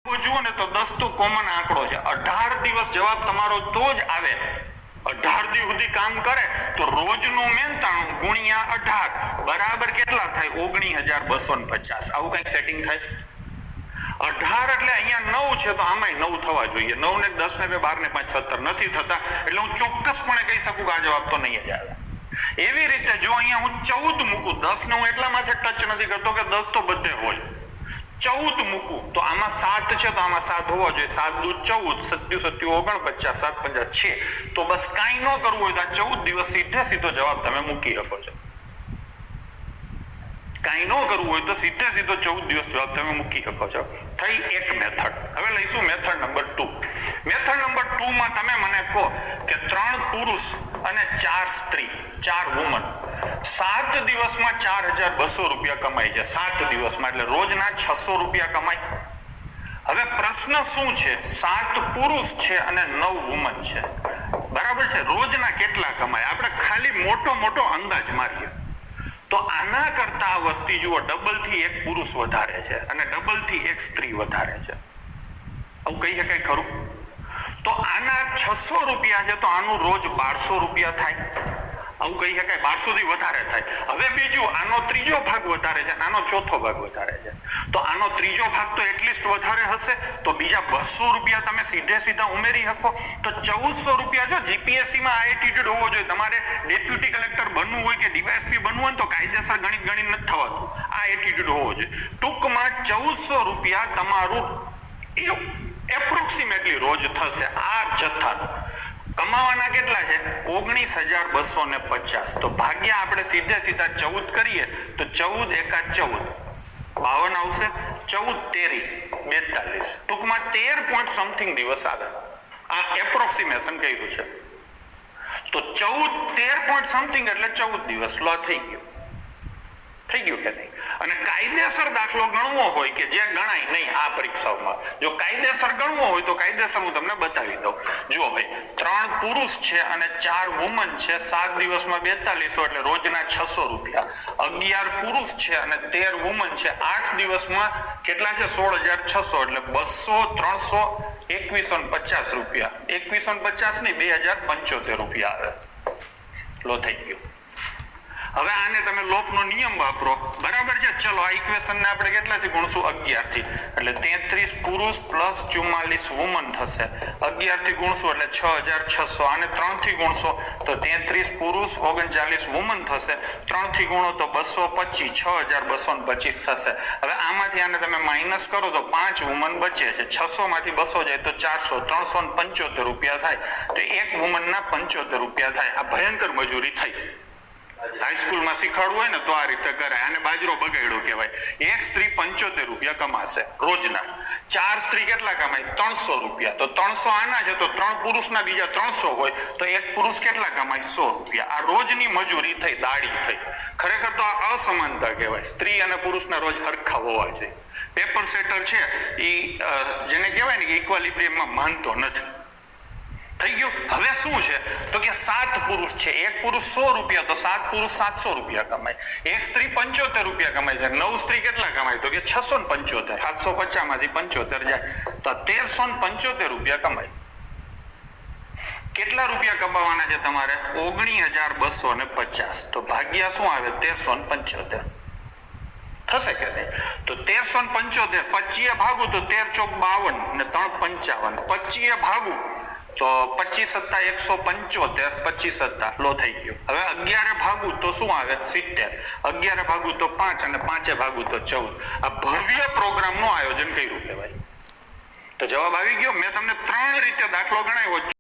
જુઓ ને તો 10 તો કોમન આંકડો છે. 18 દિવસ જવાબ તમારો તો જ આવે. 18 દિવસ સુધી કામ કરે તો રોજનું મહેનતાણું ગુણ્યા 18 બરાબર કેટલા થાય? 19,250. આવું કઈક સેટિંગ થાય? 18 એટલે અહીંયા 9 છે તો આમાંય 9 થવા જોઈએ. 9 ને 10 ને 2 12 ને 5 17 નથી થતા, એટલે હું ચોક્કસપણે કહી શકું કે આ જવાબ તો નહીં જ આવે. એવી રીતે જો અહીંયા હું 14 મૂકું, 10 ને હું એટલા માટે ટચ નથી કરતો કે 10 તો બધે હોય. 14 મૂકું તો આમાં 7 છે તો આમાં 7 હોવા જોઈએ. 7 દૂ 14, 7 7 49, 7 5 6. તો બસ કાંઈ ન કરવું હોય તો આ 14 દિવસ સીધો જવાબ તમે મૂકી શકો છો. કાંઈ ન કરવું હોય તો સીધો 14 દિવસ જવાબ તમે મૂકી શકો છો. થઈ એક મેથડ. હવે લઈશું મેથડ નંબર 2. મેથડ નંબર 2 માં તમે મને કહો કે 3 પુરુષ અને 4 સ્ત્રી, 4 વુમન 7 દિવસમાં 4,200 રૂપિયા કમાય છે. 7 દિવસમાં એટલે રોજના 600 રૂપિયા કમાય. હવે પ્રશ્ન શું છે? 7 પુરુષ છે અને 9 વુમન છે, બરાબર છે. રોજના કેટલા કમાય? આપણે ખાલી મોટો અંદાજ મારીએ તો આના કરતા આ વસ્તી જુઓ, ડબલ થી એક પુરુષ વધારે છે અને ડબલ થી એક સ્ત્રી વધારે છે. આવું કહી શકાય ખરું? તો આના 600 રૂપિયા છે તો આનું રોજ 1200 રૂપિયા થાય. આવું કહી શકાય? 1200 થી વધારે થાય. હવે બીજું, આનો ત્રીજો ભાગ વધારે છે, આનો ચોથો ભાગ વધારે છે, તો આનો ત્રીજો ભાગ તો એટલીસ્ટ વધારે હશે. તો બીજા 200 રૂપિયા તમે સીધા ઉમેરી શકો. તો 1400 રૂપિયા. જો જીપીએસસી માં આ એટીટ્યુડ હોવો જોઈએ. તમારે ડેપ્યુટી કલેક્ટર બનવું હોય કે ડીવાયએસપી બનવું હોય તો કાયદેસર ગણિત નથી થવાતું. આ એટીટ્યુડ હોવો જોઈએ. ટૂંકમાં 1400 રૂપિયા તમારું એપ્રોક્સિમેટલી રોજ થશે. આ જથ્થા કમાવાના કેટલા છે? 19,250. તો ભાગ્યા આપણે સીધા 14 કરીએ તો 14 એકા 14 52 આવશે. 14 તેરી 42. ટૂંકમાં 13 પોઈન્ટ સમથિંગ દિવસ આવે. આ એપ્રોક્સિમેશન કર્યું છે. તો 13 પોઈન્ટ સમથિંગ એટલે 14 દિવસ લો થઈ ગયું કે નહીં? અને કાયદેસર દાખલો ગણવો હોય કે જે ગણાય નહીં આ પરીક્ષાઓમાં, જો કાયદેસર ગણવો હોય તો કાયદેસર હું તમને બતાવી દઉં. જુઓ ભાઈ, 3 પુરુષ છે અને 4 વુમન છે. 7 દિવસમાં 4200 એટલે રોજના 600 રૂપિયા. 11 પુરુષ છે અને 13 વુમન છે. 8 દિવસમાં કેટલા છે? 16,600 એટલે 200 300 2150 રૂપિયા. 2150 નહીં, 2075 રૂપિયા આવે. લો થઈ ગયો. હવે આને તમે લોપનો નિયમ વાપરો, બરાબર છે. ચલો આ ઇક્વેશન ને આપણે કેટલાથી ગુણશું? 11 થી. એટલે 33 પુરુષ પ્લસ 44 વુમન થશે. 11 થી ગુણશું એટલે 6,600. આને 3 થી ગુણશો તો 33 પુરુષ 39 વુમન થશે. 3 થી ગુણો તો 225, 6,225 થશે. હવે આમાંથી આને તમે માઇનસ કરો તો 5 વુમન બચે છે. 600 માંથી 200 જાય તો 400, 375 રૂપિયા થાય. તો એક વુમનના 75 રૂપિયા થાય. આ ભયંકર મજૂરી થઈ. હાઈસ્કૂલમાં શીખવાડવું હોય ને તો આ રીતે કરાય. આને બાજરો બગાડ્યો કહેવાય. એક સ્ત્રી 75 રૂપિયા કમાશે રોજના. 4 સ્ત્રી કેટલા કમાય? 300 રૂપિયા. તો 300 આના છે તો 3 પુરુષના બીજા 300 હોય તો એક પુરુષ કેટલા કમાય? 100 રૂપિયા. આ રોજની મજૂરી થઈ, દાડી થઈ. ખરેખર તો આ અસમાનતા કહેવાય. સ્ત્રી અને પુરુષના રોજ હરખા હોવા જોઈએ. પેપર સેટર છે એ જેને કહેવાય ને કે ઇક્વાલિબ્રિયમમાં માનતો નથી. થઈ ગયું. હવે શું છે તો કે 7 પુરુષ છે, એક પુરુષ 100 રૂપિયા, તો 7 પુરુષ 700 રૂપિયા કમાય. એક સ્ત્રી 75 રૂપિયા કમાય છે. 9 સ્ત્રી કેટલા કમાય? તો કે 675. 750 માંથી 75 જાય તો 1375 રૂપિયા કમાય. કેટલા રૂપિયા કમાવાના છે તમારે? 19,250. તો ભાગ્યા શું આવે? 1375 થશે કે નહીં? તો 1375 25 ભાગું તો 13 ચોક 52 ને 3 55. 25 ભાગું તો 25 + 175, 25 લો થઈ ગયો. હવે 11 ભાગું તો શું આવે? 70. 11 ભાગું તો 5 અને 5 ભાગું તો 14. આ ભવ્ય પ્રોગ્રામનું આયોજન કર્યું કહેવાય. તો જવાબ આવી ગયો. મેં તમને 3 રીતે દાખલો ગણાવ્યો.